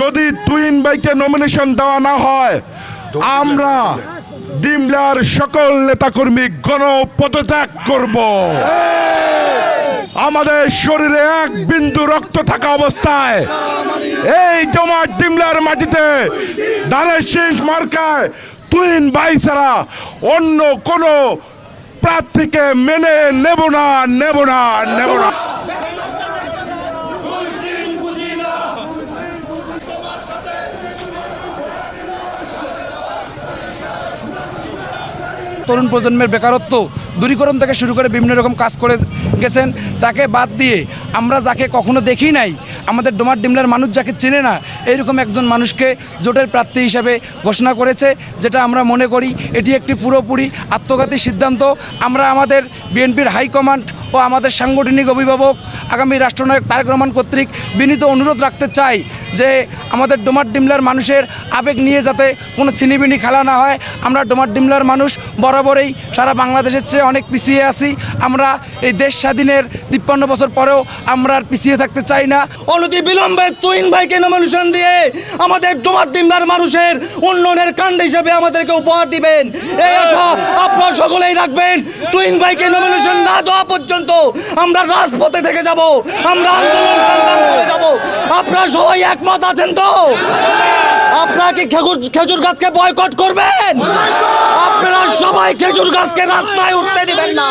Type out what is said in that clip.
যদি তুহিন ভাইকে নমিনেশন দেওয়া না হয়, আমরা ডিমলার সকল নেতাকর্মী গণপদত্যাগ করব। আমাদের শরীরে এক বিন্দু রক্ত থাকা অবস্থায় এই জমাট ডিমলার মাটিতে ধানের শীষ মার্কায় তুহিন ভাই ছাড়া অন্য কোনো প্রার্থীকে মেনে নেব না, নেব না, নেব না। তরুণ প্রজন্মের বেকারত্ব দূরীকরণ থেকে শুরু করে বিভিন্ন রকম কাজ করে গেছেন। তাকে বাদ দিয়ে আমরা যাকে কখনো দেখি নাই, আমাদের ডোমার ডিমলার মানুষ যাকে চেনে না, এইরকম একজন মানুষকে জোটের প্রার্থী হিসাবে ঘোষণা করেছে, যেটা আমরা মনে করি এটি একটি পুরোপুরি আত্মঘাতী সিদ্ধান্ত। আমরা আমাদের বিএনপির হাইকমান্ড ও আমাদের সাংগঠনিক অভিভাবক আগামী রাষ্ট্রনায়ক তারেক রহমান কর্তৃক বিনীত অনুরোধ রাখতে চাই যে আমাদের ডোমার ডিমলার মানুষের আবেগ নিয়ে যাতে কোনো ছিনিবিনি খেলা না হয়। আমরা ডোমার ডিমলার মানুষ বরাবরই সারা বাংলাদেশের চেয়ে অনেক পিছিয়ে আছি। আমরা এই দেশ স্বাধীনের 53 বছর পরেও আমরা আর পিছিয়ে থাকতে চাই না। অনতি বিলম্বে তুহিন ভাইকে নমিনেশন দিয়ে আমাদের ডোমার ডিমলার মানুষের উন্নয়নের কাণ্ড হিসেবে আমাদেরকে উপহার দিবেন, এই আশা আপনারা সকলেই রাখবেন। তুহিন ভাইকে নমিনেশন না দেওয়া পর্যন্ত আমরা রাজপথে থেকে যাব, আমরা আন্দোলন সংগ্রাম করে যাব। আপনারা সবাই একমত আছেন তো? আপনারা কি খেজুর গাছকে বয়কট করবেন? আপনারা সবাই খেজুর গাছকে রাস্তায় উঠতে দিবেন না।